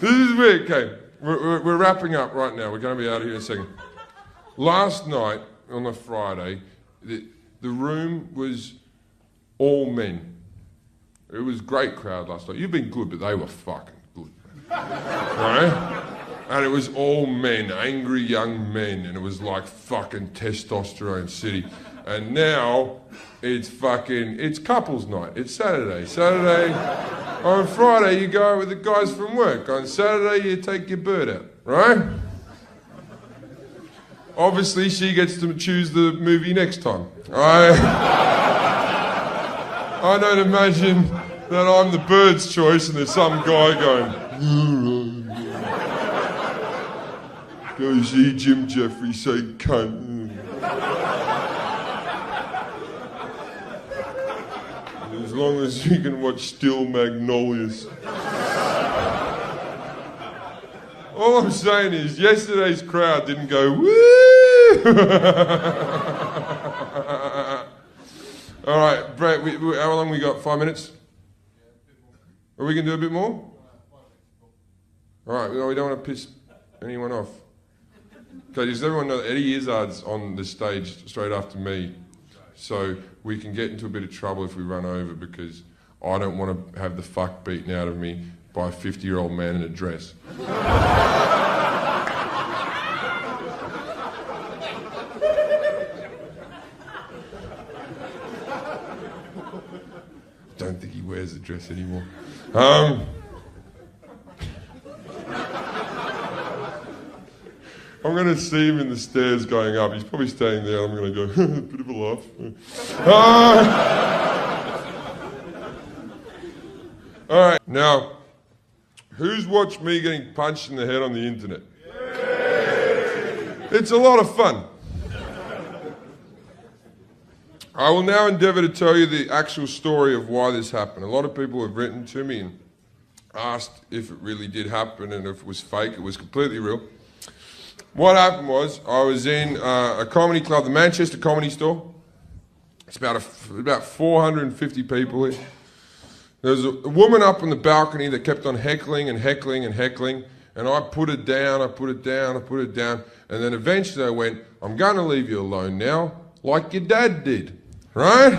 This is weird. Okay, we're wrapping up right now. We're going to be out of here in a second. Last night, on a Friday, the room was all men. It was a great crowd last night. You've been good, but they were fucking good. Right? And it was all men, angry young men, and it was like fucking testosterone city. And now it's couples night. It's Saturday. On Friday you go out with the guys from work. On Saturday you take your bird out, right? Obviously she gets to choose the movie next time. I don't imagine that I'm the bird's choice and there's some guy going, go see Jim Jefferies say cunt. As long as you can watch Still Magnolias. All I'm saying is, yesterday's crowd didn't go, woo! All right, Brett, how long we got? 5 minutes? Are we going to do a bit more? All right, we don't want to piss anyone off. Okay, does everyone know that Eddie Izzard's on the stage straight after me? So we can get into a bit of trouble if we run over because I don't want to have the fuck beaten out of me by a 50-year-old man in a dress. I don't think he wears a dress anymore. I'm going to see him in the stairs going up. He's probably staying there. I'm going to go, bit of a laugh. All right, now, who's watched me getting punched in the head on the internet? It's a lot of fun. I will now endeavour to tell you the actual story of why this happened. A lot of people have written to me and asked if it really did happen and if it was fake. It was completely real. What happened was, I was in a comedy club, the Manchester Comedy Store. It's about 450 people here. There was a woman up on the balcony that kept on heckling and heckling and heckling, and I put it down, and then eventually I went, I'm going to leave you alone now, like your dad did, right?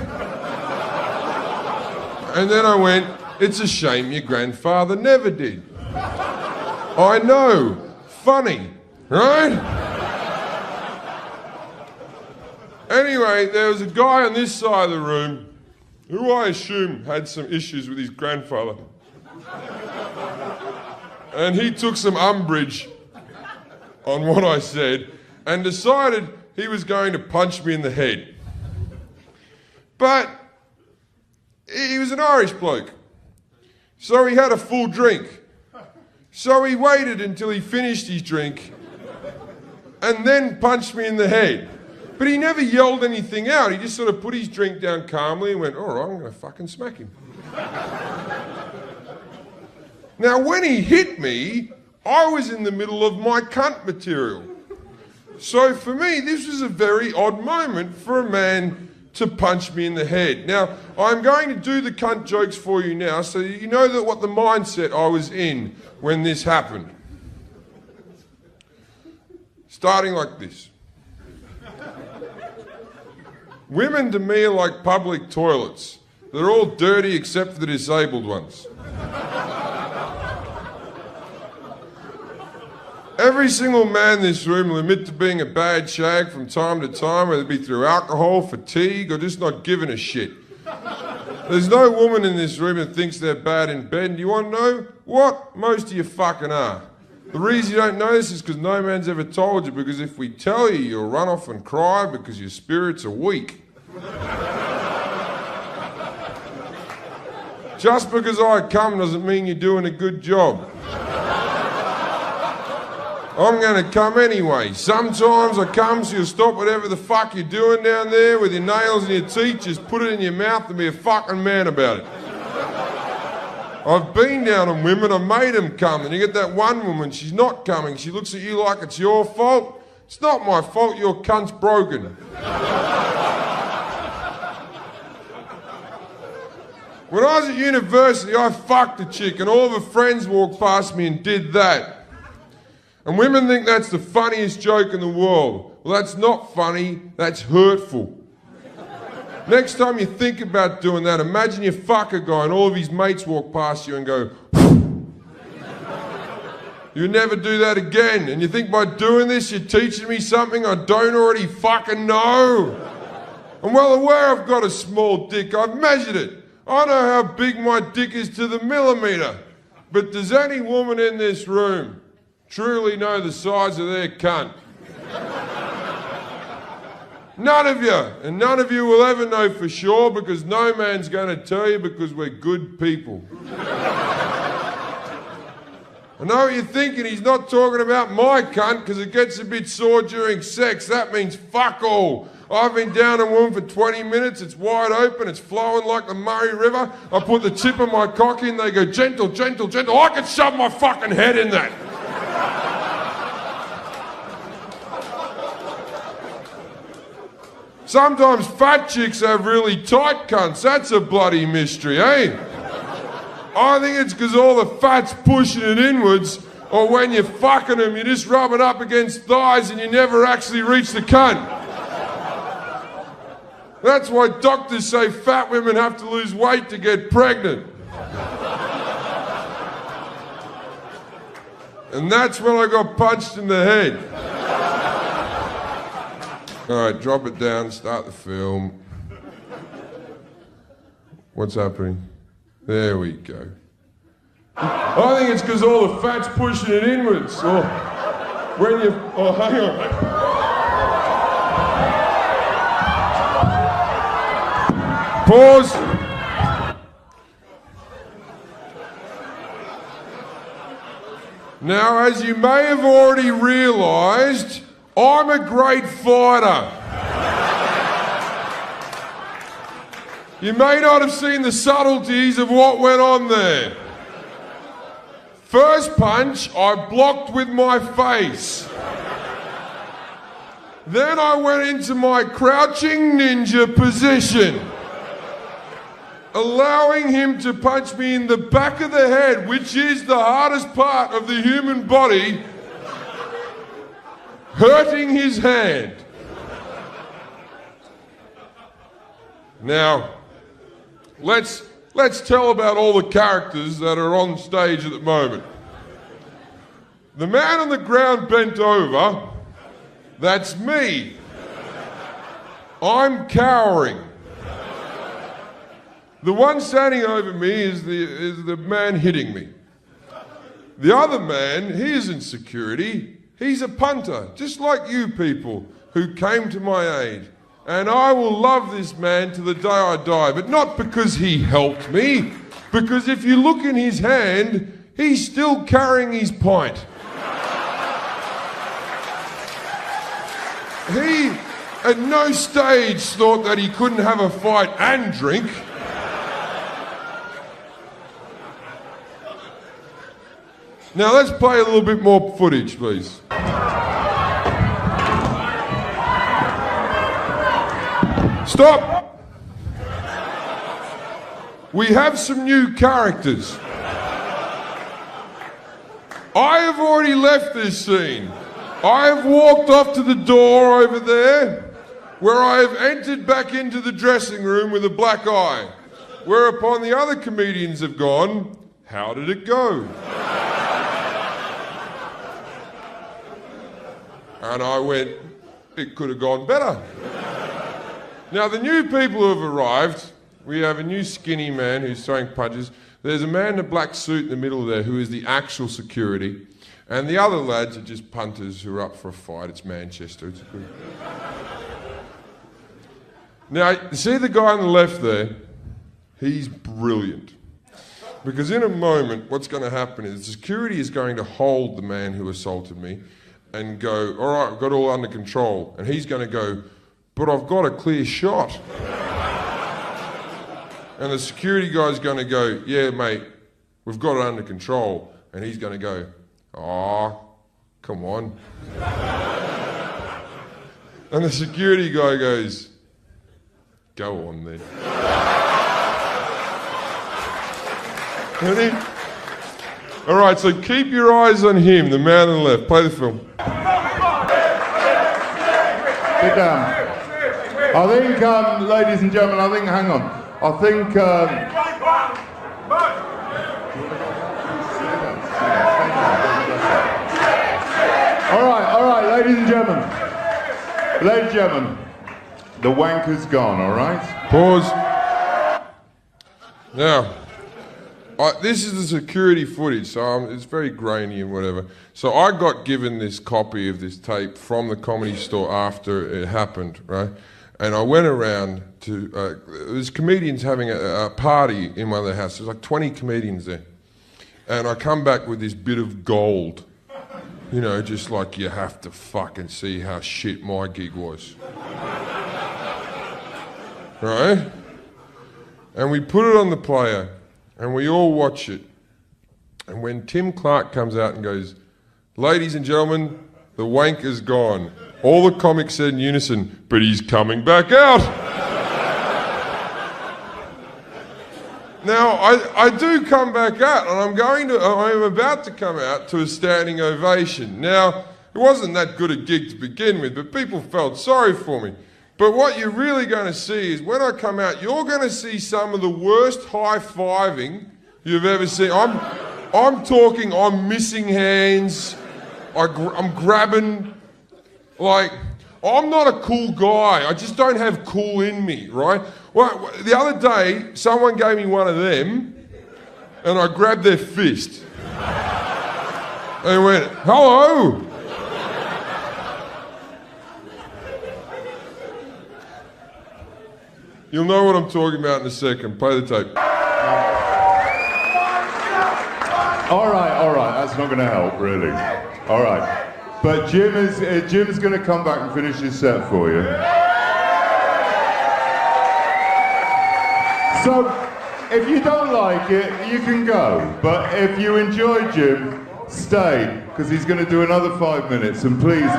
And then I went, it's a shame your grandfather never did. I know, funny. Right? Anyway, there was a guy on this side of the room who I assume had some issues with his grandfather. And he took some umbrage on what I said and decided he was going to punch me in the head. But he was an Irish bloke, so he had a full drink. So he waited until he finished his drink and then punched me in the head. But he never yelled anything out. He just sort of put his drink down calmly and went, all right, I'm going to fucking smack him. Now, when he hit me, I was in the middle of my cunt material. So for me, this was a very odd moment for a man to punch me in the head. Now, I'm going to do the cunt jokes for you now so you know that what the mindset I was in when this happened. Starting like this. Women to me are like public toilets. They're all dirty except for the disabled ones. Every single man in this room will admit to being a bad shag from time to time, whether it be through alcohol, fatigue, or just not giving a shit. There's no woman in this room that thinks they're bad in bed, and do you want to know what? Most of you fucking are. The reason you don't know this is because no man's ever told you, because if we tell you, you'll run off and cry because your spirits are weak. Just because I come doesn't mean you're doing a good job. I'm going to come anyway. Sometimes I come so you'll stop whatever the fuck you're doing down there with your nails and your teeth, just put it in your mouth and be a fucking man about it. I've been down on women, I made them come, and you get that one woman, she's not coming, she looks at you like it's your fault. It's not my fault, your cunt's broken. When I was at university, I fucked a chick and all of her friends walked past me and did that. And women think that's the funniest joke in the world. Well, that's not funny, that's hurtful. Next time you think about doing that, imagine you fuck a guy and all of his mates walk past you and go, you never do that again. And you think by doing this you're teaching me something I don't already fucking know. I'm well aware I've got a small dick, I've measured it. I know how big my dick is to the millimetre. But does any woman in this room truly know the size of their cunt? None of you. And none of you will ever know for sure because no man's going to tell you because we're good people. I know what you're thinking, he's not talking about my cunt because it gets a bit sore during sex. That means fuck all. I've been down a woman for 20 minutes, it's wide open, it's flowing like the Murray River. I put the tip of my cock in, they go gentle, gentle, gentle. I could shove my fucking head in that. Sometimes fat chicks have really tight cunts, that's a bloody mystery, eh? I think it's because all the fat's pushing it inwards, or when you're fucking them, you just rub it up against thighs and you never actually reach the cunt. That's why doctors say fat women have to lose weight to get pregnant. And that's when I got punched in the head. All right, drop it down, start the film. What's happening? There we go. I think it's because all the fat's pushing it inwards. Or when you... Oh, hang on. Pause. Now, as you may have already realised, I'm a great fighter. You may not have seen the subtleties of what went on there. First punch, I blocked with my face. Then I went into my crouching ninja position, allowing him to punch me in the back of the head, which is the hardest part of the human body, hurting his hand. Now, let's tell about all the characters that are on stage at the moment. The man on the ground bent over, that's me. I'm cowering. The one standing over me is the man hitting me. The other man, he isn't security, he's a punter, just like you people who came to my aid. And I will love this man to the day I die, but not because he helped me, because if you look in his hand, he's still carrying his pint. He at no stage thought that he couldn't have a fight and drink. Now let's play a little bit more footage, please. Stop! We have some new characters. I have already left this scene. I have walked off to the door over there, where I have entered back into the dressing room with a black eye, whereupon the other comedians have gone, how did it go? And I went, it could have gone better. Now, the new people who have arrived, we have a new skinny man who's throwing punches. There's a man in a black suit in the middle there who is the actual security. And the other lads are just punters who are up for a fight. It's Manchester. It's good. Now, you see the guy on the left there? He's brilliant. Because in a moment, what's going to happen is the security is going to hold the man who assaulted me and go, all right, I've got it all under control. And he's going to go, but I've got a clear shot. And the security guy's going to go, yeah, mate, we've got it under control. And he's going to go, oh, come on. And the security guy goes, go on then. Ready? All right, so keep your eyes on him, the man on the left. Play the film. Sit down. I think, ladies and gentlemen, hang on. I think, all right, ladies and gentlemen, the wanker's gone, all right? Pause. Now, this is the security footage, so it's very grainy and whatever. So I got given this copy of this tape from the Comedy Store after it happened, right? And I went around to, there's comedians having a party in one of their houses. There's like 20 comedians there. And I come back with this bit of gold. You know, just like you have to fucking see how shit my gig was. Right? And we put it on the player, and we all watch it. And when Tim Clark comes out and goes, "Ladies and gentlemen, the wanker's gone," all the comics said in unison, "But he's coming back out." Now, I do come back out, and I'm about to come out to a standing ovation. Now, it wasn't that good a gig to begin with, but people felt sorry for me. But what you're really going to see is when I come out, you're going to see some of the worst high-fiving you've ever seen. I'm talking, I'm missing hands, I'm grabbing, like, I'm not a cool guy. I just don't have cool in me, right? Well, the other day, someone gave me one of them, and I grabbed their fist. And went, "Hello." You'll know what I'm talking about in a second. Play the tape. All right, that's not going to help, really. All right. But Jim's going to come back and finish his set for you. So, if you don't like it, you can go. But if you enjoy Jim, stay, because he's going to do another 5 minutes. And please...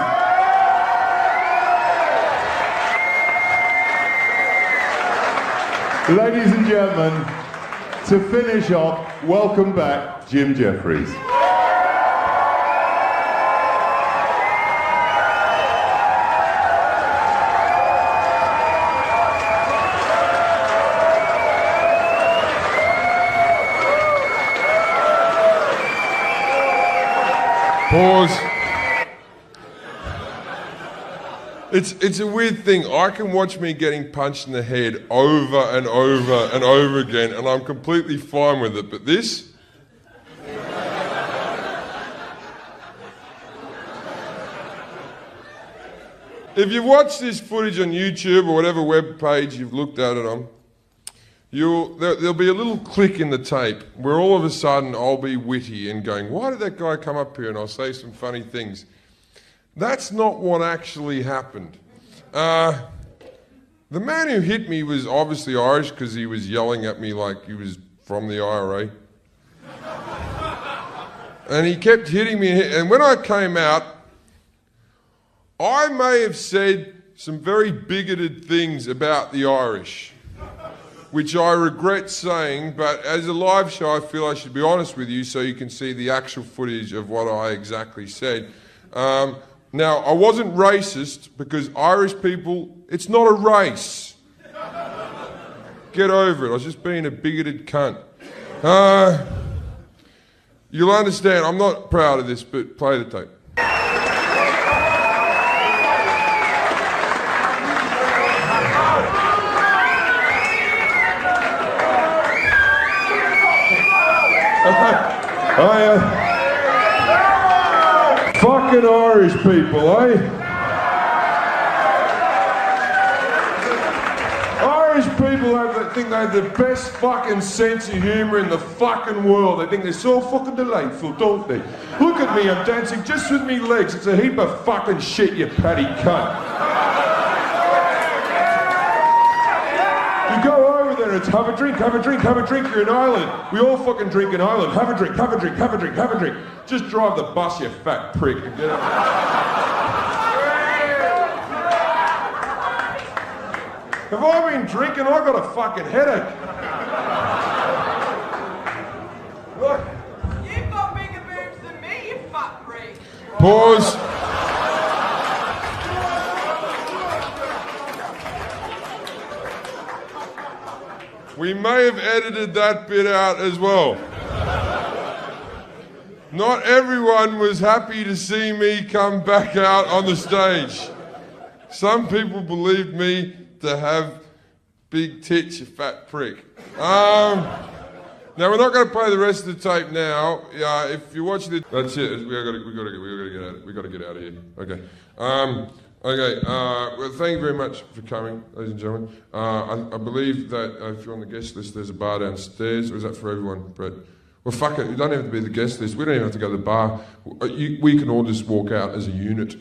Ladies and gentlemen, to finish off, welcome back, Jim Jefferies. Pause. It's a weird thing. I can watch me getting punched in the head over and over and over again, and I'm completely fine with it. But this? If you've watched this footage on YouTube or whatever web page you've looked at it on, there'll be a little click in the tape where all of a sudden I'll be witty and going, "Why did that guy come up here?" And I'll say some funny things. That's not what actually happened. The man who hit me was obviously Irish because he was yelling at me like he was from the IRA. And he kept hitting me, and when I came out, I may have said some very bigoted things about the Irish, which I regret saying, but as a live show I feel I should be honest with you so you can see the actual footage of what I exactly said. Now, I wasn't racist because Irish people, it's not a race. Get over it. I was just being a bigoted cunt. You'll understand, I'm not proud of this, but play the tape. Fucking Irish people, eh? Irish people think they have the best fucking sense of humour in the fucking world. They think they're so fucking delightful, don't they? Look at me, I'm dancing just with me legs. It's a heap of fucking shit, you paddy cunt. You go over there, it's have a drink, have a drink, have a drink, you're in Ireland. We all fucking drink in Ireland. Have a drink, have a drink, have a drink, have a drink. Just drive the bus, you fat prick. And get up. Have I been drinking? I got a fucking headache. Pause. We may have edited that bit out as well. Not everyone was happy to see me come back out on the stage. Some people believed me to have big tits, you fat prick. Now we're not going to play the rest of the tape now. If you're watching it, that's it. We got to get out of here. Okay. Well, thank you very much for coming, ladies and gentlemen. I believe that if you're on the guest list, there's a bar downstairs, or is that for everyone, Brett? Well, fuck it. You don't have to be the guest list. We don't even have to go to the bar. We can all just walk out as a unit.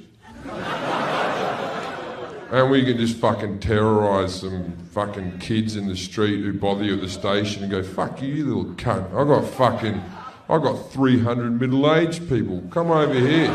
And we can just fucking terrorise some fucking kids in the street who bother you at the station and go, fuck you little cunt. I got 300 middle-aged people. Come over here.